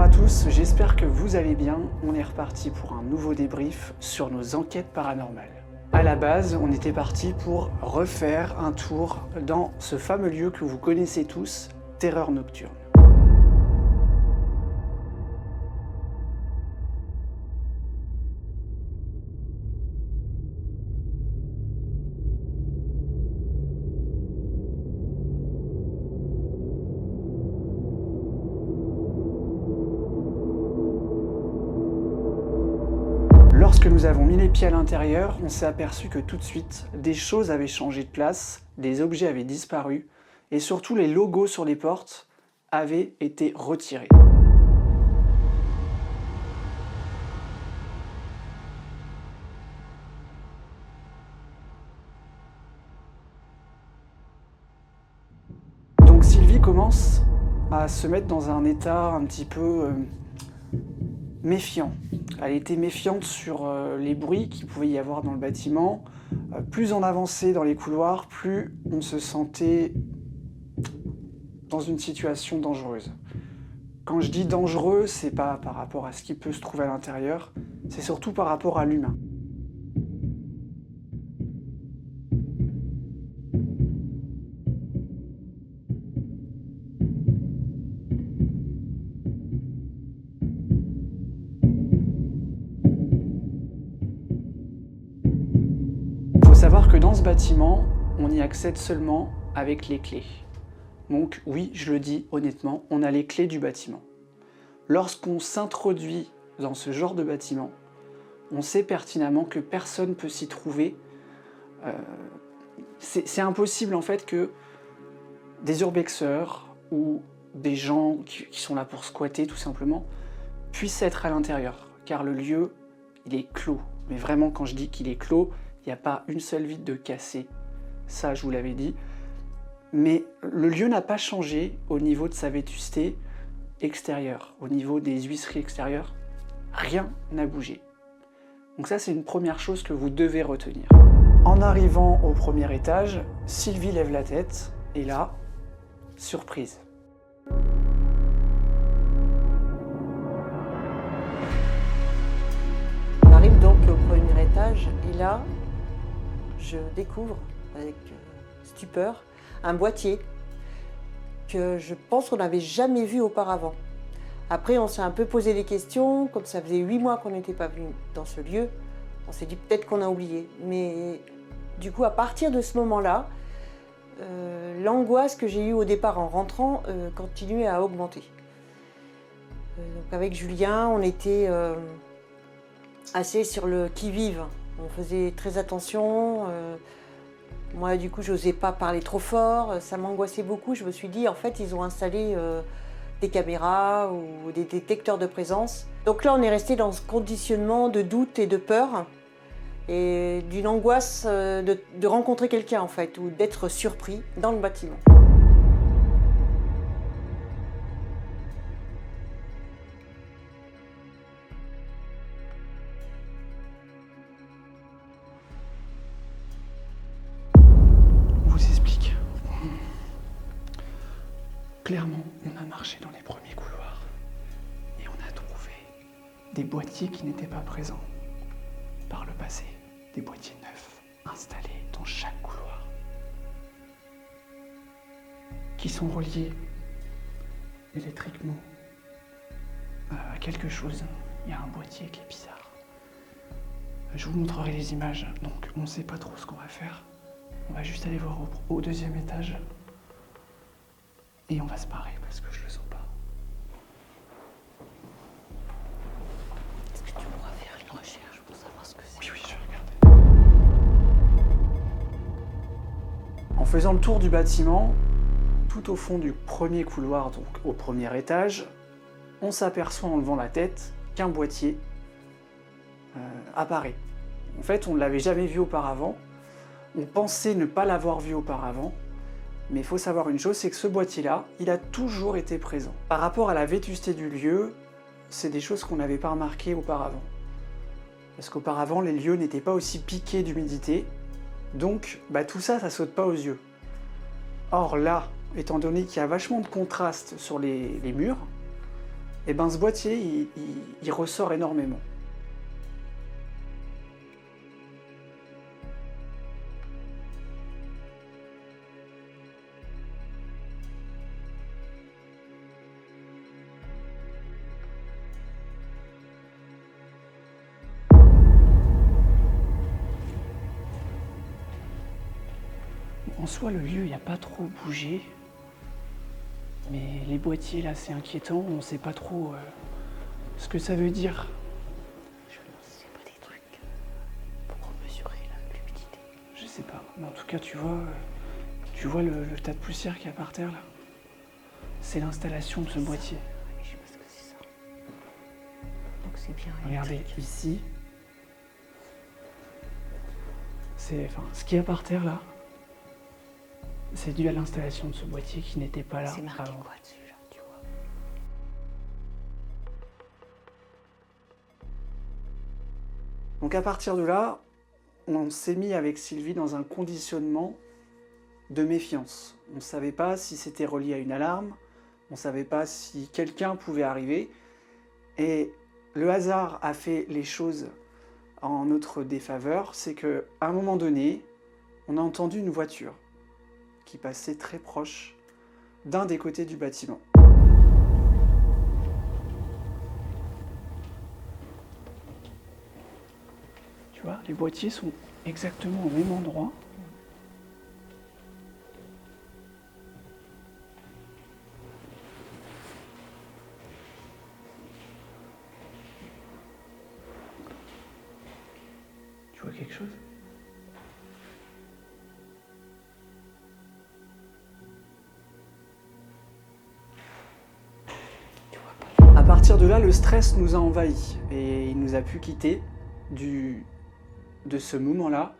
à tous, j'espère que vous allez bien. On est reparti pour un nouveau débrief sur nos enquêtes paranormales. À la base, on était parti pour refaire un tour dans ce fameux lieu que vous connaissez tous, Terreur Nocturne. Lorsque nous avons mis les pieds à l'intérieur, on s'est aperçu que tout de suite, des choses avaient changé de place, des objets avaient disparu, et surtout les logos sur les portes avaient été retirés. Donc Sylvie commence à se mettre dans un état un petit peu méfiant. Elle était méfiante sur les bruits qu'il pouvait y avoir dans le bâtiment. Plus on avançait dans les couloirs, plus on se sentait dans une situation dangereuse. Quand je dis dangereux, c'est pas par rapport à ce qui peut se trouver à l'intérieur, c'est surtout par rapport à l'humain. Il faut savoir que dans ce bâtiment, on y accède seulement avec les clés. Donc oui, je le dis honnêtement, on a les clés du bâtiment. Lorsqu'on s'introduit dans ce genre de bâtiment, on sait pertinemment que personne ne peut s'y trouver. C'est impossible en fait que des urbexeurs ou des gens qui sont là pour squatter tout simplement puissent être à l'intérieur, car le lieu, il est clos. Mais vraiment, quand je dis qu'il est clos, il n'y a pas une seule vitre de cassée, ça je vous l'avais dit. Mais le lieu n'a pas changé au niveau de sa vétusté extérieure, au niveau des huisseries extérieures, rien n'a bougé. Donc ça c'est une première chose que vous devez retenir. En arrivant au premier étage, Sylvie lève la tête et là, surprise. On arrive donc au premier étage et là, je découvre avec stupeur un boîtier que je pense qu'on n'avait jamais vu auparavant. Après, on s'est un peu posé des questions, comme ça faisait 8 mois qu'on n'était pas venu dans ce lieu, on s'est dit peut-être qu'on a oublié. Mais du coup, à partir de ce moment-là, l'angoisse que j'ai eue au départ en rentrant continuait à augmenter. Donc avec Julien, on était assez sur le qui-vive. On faisait très attention. Moi, du coup, je n'osais pas parler trop fort. Ça m'angoissait beaucoup. Je me suis dit, en fait, ils ont installé des caméras ou des détecteurs de présence. Donc là, on est resté dans ce conditionnement de doute et de peur et d'une angoisse de rencontrer quelqu'un, en fait, ou d'être surpris dans le bâtiment. Clairement, on a marché dans les premiers couloirs et on a trouvé des boîtiers qui n'étaient pas présents par le passé, des boîtiers neufs installés dans chaque couloir, qui sont reliés électriquement à quelque chose. Il y a un boîtier qui est bizarre. Je vous montrerai les images, donc on ne sait pas trop ce qu'on va faire. On va juste aller voir au deuxième étage. Et on va se barrer parce que je le sens pas. Est-ce que tu pourras faire une recherche pour savoir ce que c'est? Oui, je vais regarder. En faisant le tour du bâtiment, tout au fond du premier couloir, donc au premier étage, on s'aperçoit en levant la tête qu'un boîtier apparaît. En fait, on ne l'avait jamais vu auparavant. On pensait ne pas l'avoir vu auparavant. Mais il faut savoir une chose, c'est que ce boîtier-là, il a toujours été présent. Par rapport à la vétusté du lieu, c'est des choses qu'on n'avait pas remarquées auparavant. Parce qu'auparavant, les lieux n'étaient pas aussi piqués d'humidité, donc tout ça, ça saute pas aux yeux. Or là, étant donné qu'il y a vachement de contraste sur les murs, et ben ce boîtier, il ressort énormément. En soi, le lieu, il n'a pas trop bougé. Mais les boîtiers, là, c'est inquiétant. On ne sait pas trop ce que ça veut dire. Je me demande si c'est pas des trucs pour mesurer l'humidité. Je sais pas. Mais en tout cas, tu vois le tas de poussière qu'il y a par terre, là. C'est l'installation de ce boîtier. Oui, je sais pas ce que c'est ça. Donc c'est bien. Regardez, ici, ce qu'il y a par terre, là, c'est dû à l'installation de ce boîtier qui n'était pas là C'est marqué avant. quoi dessus là, tu vois? Donc à partir de là, on s'est mis avec Sylvie dans un conditionnement de méfiance. On ne savait pas si c'était relié à une alarme, on ne savait pas si quelqu'un pouvait arriver, et le hasard a fait les choses en notre défaveur, c'est qu'à un moment donné, on a entendu une voiture qui passait très proche d'un des côtés du bâtiment. Tu vois, les boîtiers sont exactement au même endroit. Tu vois quelque chose ? À partir de là, le stress nous a envahis et il nous a pu quitter de ce moment-là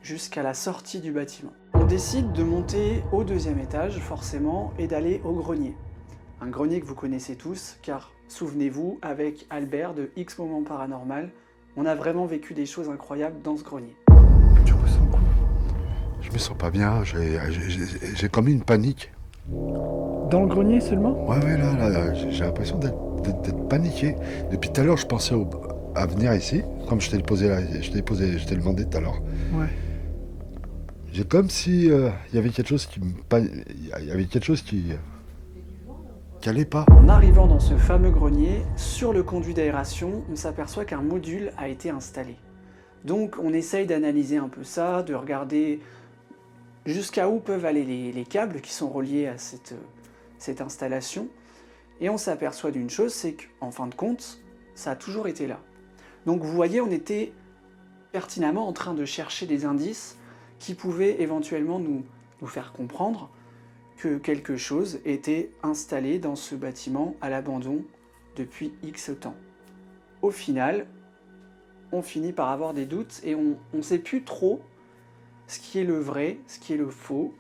jusqu'à la sortie du bâtiment. On décide de monter au 2e étage, forcément, et d'aller au grenier. Un grenier que vous connaissez tous, car souvenez-vous, avec Albert de X Moments Paranormal, on a vraiment vécu des choses incroyables dans ce grenier. Tu ressens quoi? Je me sens pas bien, j'ai comme une panique. Dans le grenier seulement ? Ouais, là, j'ai l'impression d'être paniqué. Depuis tout à l'heure, je pensais à venir ici, comme je t'ai demandé tout à l'heure. Ouais. J'ai comme si il y avait quelque chose qui allait pas. En arrivant dans ce fameux grenier, sur le conduit d'aération, on s'aperçoit qu'un module a été installé. Donc on essaye d'analyser un peu ça, de regarder jusqu'à où peuvent aller les câbles qui sont reliés à cette installation. Et on s'aperçoit d'une chose, c'est qu'en fin de compte, ça a toujours été là. Donc vous voyez, on était pertinemment en train de chercher des indices qui pouvaient éventuellement nous faire comprendre que quelque chose était installé dans ce bâtiment à l'abandon depuis X temps. Au final, on finit par avoir des doutes et on ne sait plus trop ce qui est le vrai, ce qui est le faux,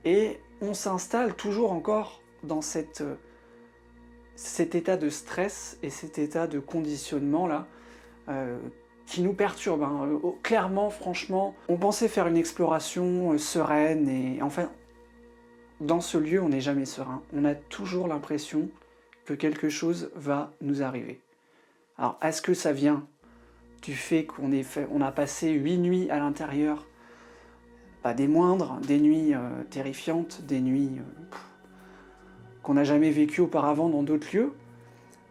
et on s'installe toujours encore dans cet état de stress et cet état de conditionnement là qui nous perturbe. Clairement, franchement, on pensait faire une exploration sereine et enfin, dans ce lieu, on n'est jamais serein. On a toujours l'impression que quelque chose va nous arriver. Alors, est-ce que ça vient du fait qu'on a passé 8 nuits à l'intérieur, pas des moindres, des nuits terrifiantes, des nuits qu'on n'a jamais vécues auparavant dans d'autres lieux.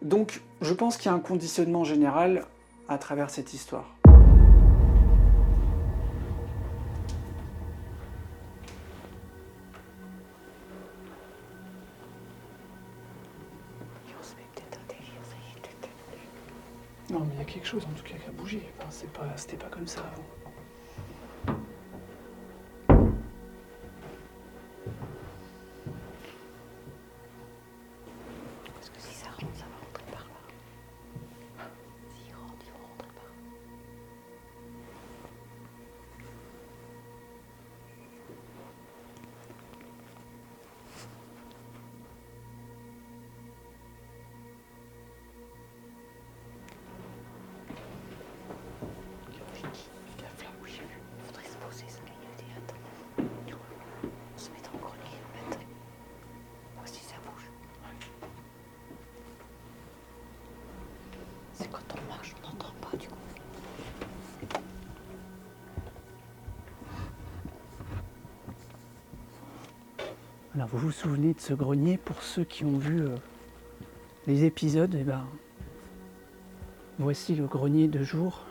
Donc, je pense qu'il y a un conditionnement général à travers cette histoire. Non, mais il y a quelque chose en tout cas qui a bougé. Enfin, c'était pas comme ça avant. Parce que si ça rentre, ça va rentrer par là. S'il rentre, ils vont rentrer par là. Alors vous vous souvenez de ce grenier, pour ceux qui ont vu les épisodes, et ben voici le grenier de jour.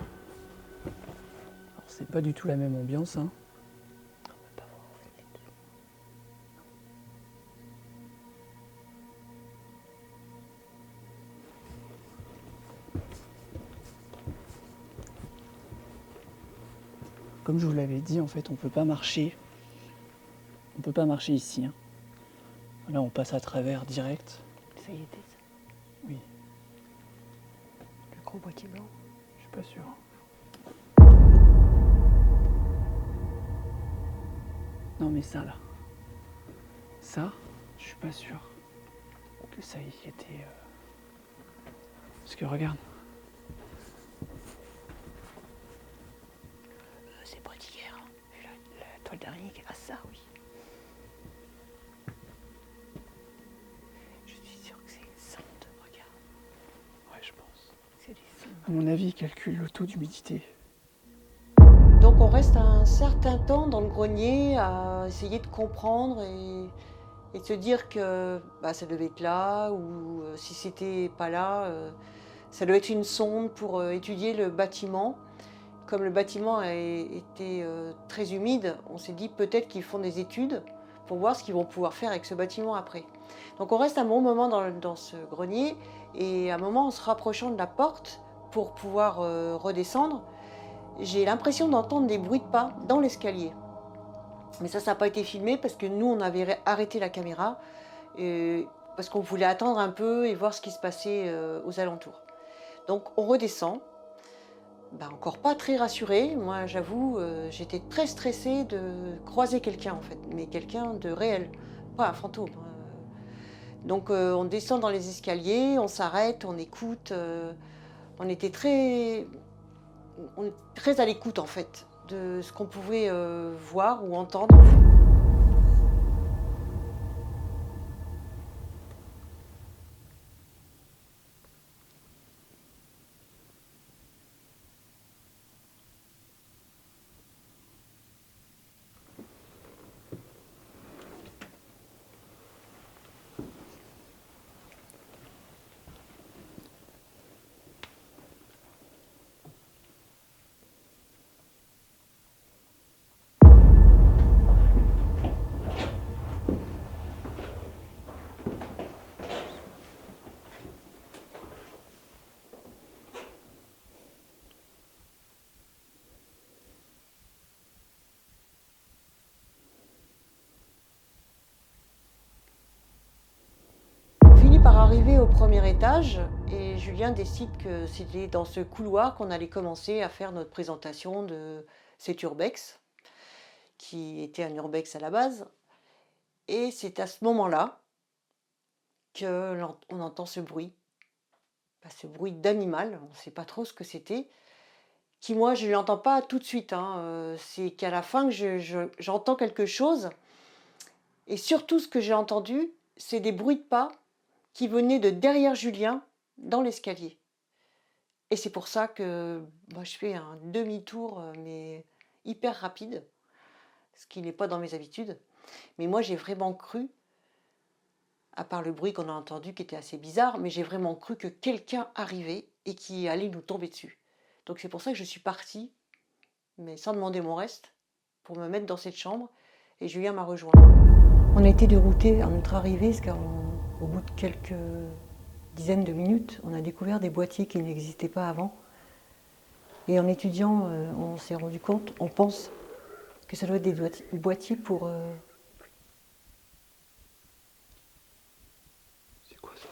Alors c'est pas du tout la même ambiance, hein. Comme je vous l'avais dit, en fait, on peut pas marcher. On peut pas marcher ici, hein. Là, on passe à travers direct. Ça y était, ça. Oui, Le gros boîtier blanc. je suis pas sûr. Non, mais ça, là. Ça, je suis pas sûr que ça y était. Parce que regarde. C'est pas d'hier, hein. Vu la toile d'araignée qui est à ça, oui. Je suis sûre que c'est une sonde, regarde. Ouais, je pense. C'est des sondes. À mon avis, il calcule le taux d'humidité. Donc on reste un certain temps dans le grenier à essayer de comprendre et de se dire que ça devait être là, ou si c'était pas là, ça devait être une sonde pour étudier le bâtiment. Comme le bâtiment a été très humide, on s'est dit peut-être qu'ils font des études pour voir ce qu'ils vont pouvoir faire avec ce bâtiment après. Donc on reste un bon moment dans ce grenier, et à un moment en se rapprochant de la porte pour pouvoir redescendre, j'ai l'impression d'entendre des bruits de pas dans l'escalier. Mais ça n'a pas été filmé parce que nous, on avait arrêté la caméra parce qu'on voulait attendre un peu et voir ce qui se passait aux alentours. Donc on redescend, encore pas très rassurée. Moi, j'avoue, j'étais très stressée de croiser quelqu'un en fait, mais quelqu'un de réel, pas un fantôme. Donc on descend dans les escaliers, on s'arrête, on écoute. On était très à l'écoute en fait de ce qu'on pouvait voir ou entendre. Par arriver au premier étage, et Julien décide que c'était dans ce couloir qu'on allait commencer à faire notre présentation de cet urbex, qui était un urbex à la base. Et c'est à ce moment-là qu'on entend ce bruit d'animal, on ne sait pas trop ce que c'était, qui moi je ne l'entends pas tout de suite, hein. C'est qu'à la fin que j'entends quelque chose, et surtout ce que j'ai entendu, c'est des bruits de pas qui venait de derrière Julien dans l'escalier. Et c'est pour ça que je fais un demi-tour, mais hyper rapide, ce qui n'est pas dans mes habitudes. Mais moi, j'ai vraiment cru, à part le bruit qu'on a entendu qui était assez bizarre, mais j'ai vraiment cru que quelqu'un arrivait et qui allait nous tomber dessus. Donc c'est pour ça que je suis partie, mais sans demander mon reste, pour me mettre dans cette chambre, et Julien m'a rejoint. On a été déroutés à notre arrivée, parce qu'au bout de quelques dizaines de minutes, on a découvert des boîtiers qui n'existaient pas avant. Et en étudiant, on s'est rendu compte, on pense que ça doit être des boîtiers pour... C'est quoi ça?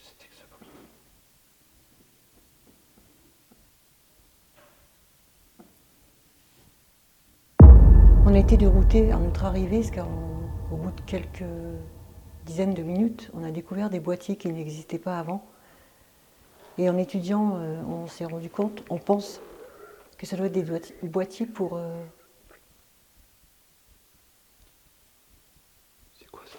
C'était que ce bruit. On a été déroutés à notre arrivée, parce qu'au bout de quelques dizaines de minutes, on a découvert des boîtiers qui n'existaient pas avant. Et en étudiant, on s'est rendu compte, on pense Que ça doit être des boîtiers pour... C'est quoi ça?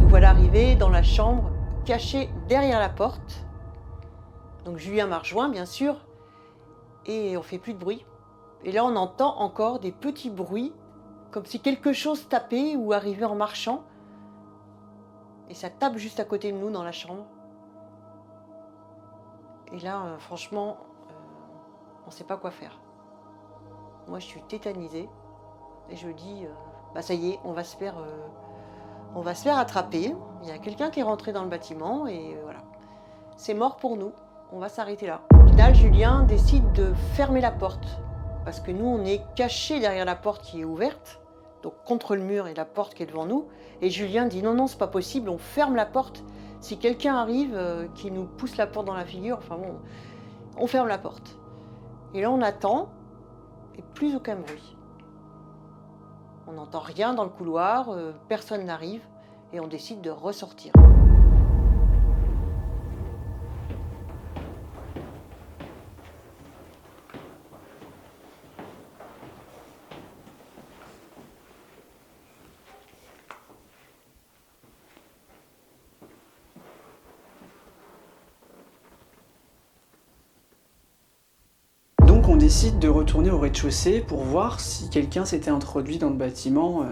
Nous voilà arrivés dans la chambre, cachée derrière la porte. Donc Julien m'a rejoint, bien sûr, et on fait plus de bruit. Et là, on entend encore des petits bruits, comme si quelque chose tapait ou arrivait en marchant. Et ça tape juste à côté de nous dans la chambre. Et là, franchement, on ne sait pas quoi faire. Moi, je suis tétanisée. Et je me dis, bah ça y est, on va se faire attraper. Il y a quelqu'un qui est rentré dans le bâtiment et voilà. C'est mort pour nous. On va s'arrêter là. Au final, Julien décide de fermer la porte. Parce que nous, on est cachés derrière la porte qui est ouverte. Donc contre le mur et la porte qui est devant nous. Et Julien dit non, non, c'est pas possible, on ferme la porte. Si quelqu'un arrive, qui nous pousse la porte dans la figure, enfin bon, on ferme la porte. Et là, on attend, et plus aucun bruit. On n'entend rien dans le couloir, personne n'arrive, et on décide de ressortir. Donc on décide de retourner au rez-de-chaussée pour voir si quelqu'un s'était introduit dans le bâtiment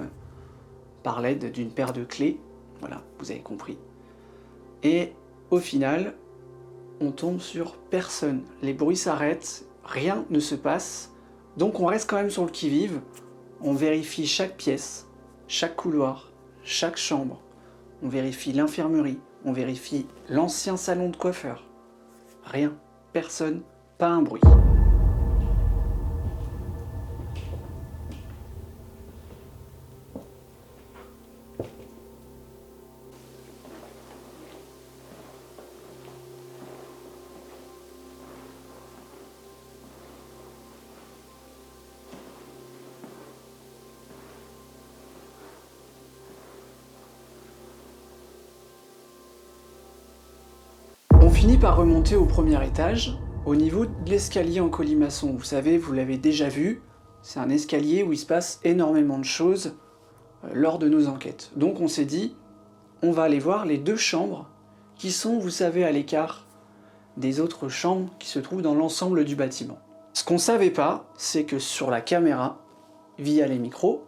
par l'aide d'une paire de clés. Voilà, vous avez compris. Et au final, on tombe sur personne. Les bruits s'arrêtent, rien ne se passe. Donc on reste quand même sur le qui-vive. On vérifie chaque pièce, chaque couloir, chaque chambre. On vérifie l'infirmerie, on vérifie l'ancien salon de coiffeur. Rien, personne, pas un bruit. On finit par remonter au premier étage, au niveau de l'escalier en colimaçon. Vous savez, vous l'avez déjà vu, c'est un escalier où il se passe énormément de choses lors de nos enquêtes. Donc on s'est dit, on va aller voir les deux chambres qui sont, vous savez, à l'écart des autres chambres qui se trouvent dans l'ensemble du bâtiment. Ce qu'on ne savait pas, c'est que sur la caméra, via les micros,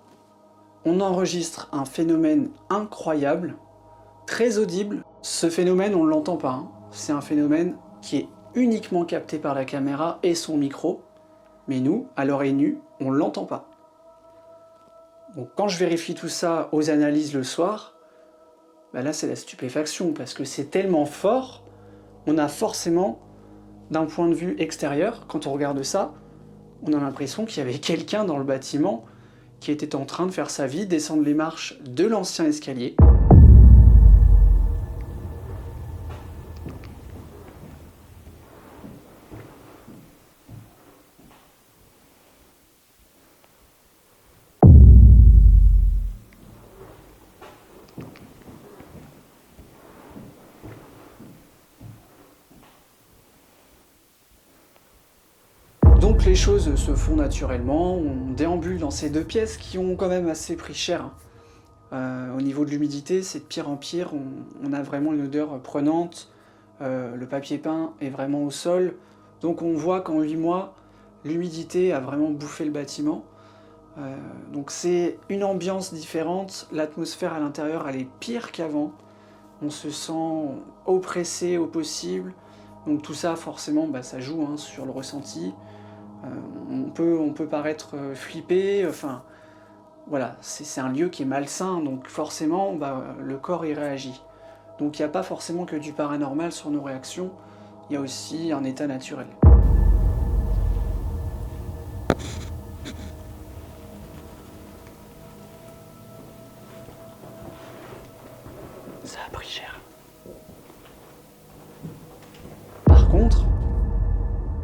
on enregistre un phénomène incroyable, très audible. Ce phénomène, on ne l'entend pas, hein. C'est un phénomène qui est uniquement capté par la caméra et son micro, mais nous, à l'oreille nue, on ne l'entend pas. Donc quand je vérifie tout ça aux analyses le soir, bah là c'est la stupéfaction, parce que c'est tellement fort, on a forcément, d'un point de vue extérieur, quand on regarde ça, on a l'impression qu'il y avait quelqu'un dans le bâtiment qui était en train de faire sa vie, descendre les marches de l'ancien escalier. Donc les choses se font naturellement, on déambule dans ces deux pièces qui ont quand même assez pris cher. Au niveau de l'humidité, c'est de pire en pire, on a vraiment une odeur prenante, le papier peint est vraiment au sol, donc on voit qu'en 8 mois, l'humidité a vraiment bouffé le bâtiment. Donc c'est une ambiance différente, l'atmosphère à l'intérieur elle est pire qu'avant, on se sent oppressé au possible, donc tout ça forcément bah, ça joue hein, sur le ressenti. On peut paraître flippé, enfin voilà, c'est un lieu qui est malsain, donc forcément bah, le corps y réagit. Donc il n'y a pas forcément que du paranormal sur nos réactions, il y a aussi un état naturel.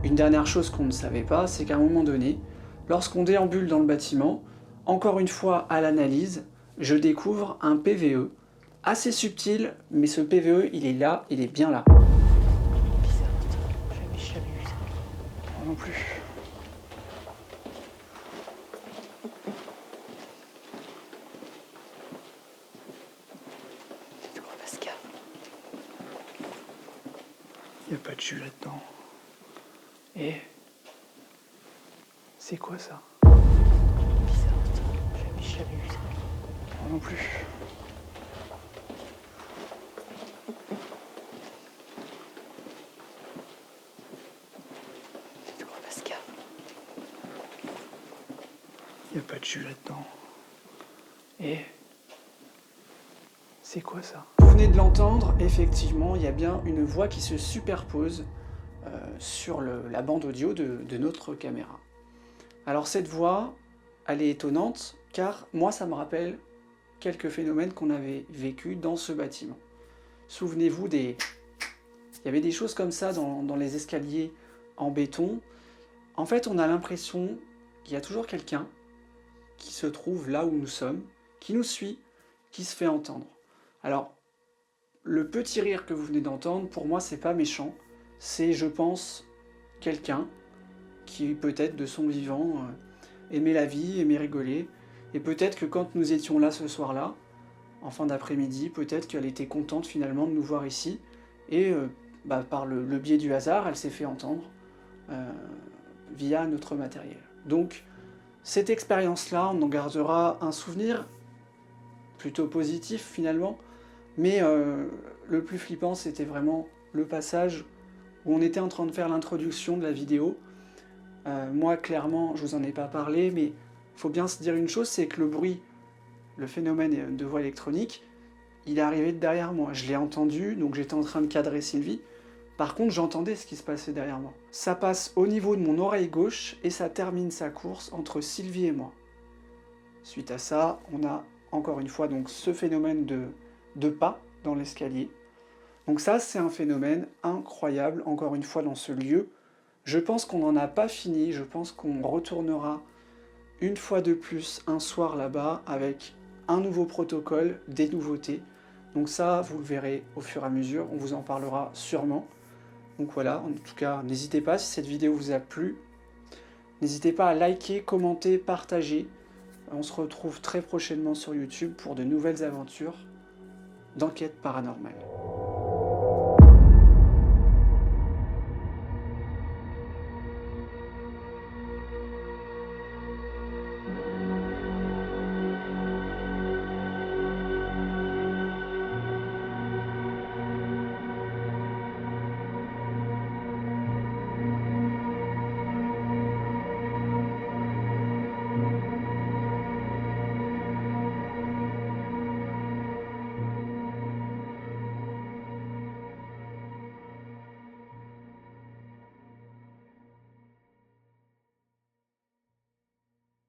Une dernière chose qu'on ne savait pas, c'est qu'à un moment donné, lorsqu'on déambule dans le bâtiment, encore une fois à l'analyse, je découvre un PVE assez subtil, mais ce PVE, il est là, il est bien là. Bizarre, j'ai jamais vu ça. Moi non plus. C'est quoi, Pascal? Il n'y a pas de jus là-dedans. Et c'est quoi ça? Bizarre, j'ai jamais vu ça. Moi non plus. C'est quoi, Pascal? Il n'y a pas de jus là-dedans. Et c'est quoi ça? Vous venez de l'entendre, effectivement, il y a bien une voix qui se superpose sur la bande audio de notre caméra. Alors cette voix, elle est étonnante, car moi ça me rappelle quelques phénomènes qu'on avait vécus dans ce bâtiment. Souvenez-vous il y avait des choses comme ça dans les escaliers en béton. En fait, on a l'impression qu'il y a toujours quelqu'un qui se trouve là où nous sommes, qui nous suit, qui se fait entendre. Alors, le petit rire que vous venez d'entendre, pour moi, c'est pas méchant. C'est, je pense, quelqu'un qui, peut-être de son vivant, aimait la vie, aimait rigoler. Et peut-être que quand nous étions là ce soir-là, en fin d'après-midi, peut-être qu'elle était contente finalement de nous voir ici. Et par le biais du hasard, elle s'est fait entendre via notre matériel. Donc, cette expérience-là, on en gardera un souvenir plutôt positif finalement. Mais le plus flippant, c'était vraiment le passage où on était en train de faire l'introduction de la vidéo. Moi, clairement, je vous en ai pas parlé, mais il faut bien se dire une chose, c'est que le bruit, le phénomène de voix électronique, il est arrivé de derrière moi. Je l'ai entendu, donc j'étais en train de cadrer Sylvie. Par contre, j'entendais ce qui se passait derrière moi. Ça passe au niveau de mon oreille gauche et ça termine sa course entre Sylvie et moi. Suite à ça, on a encore une fois donc ce phénomène de pas dans l'escalier. Donc ça, c'est un phénomène incroyable, encore une fois, dans ce lieu. Je pense qu'on n'en a pas fini, je pense qu'on retournera une fois de plus un soir là-bas avec un nouveau protocole, des nouveautés. Donc ça, vous le verrez au fur et à mesure, on vous en parlera sûrement. Donc voilà, en tout cas, n'hésitez pas, si cette vidéo vous a plu, n'hésitez pas à liker, commenter, partager. On se retrouve très prochainement sur YouTube pour de nouvelles aventures d'enquête paranormale.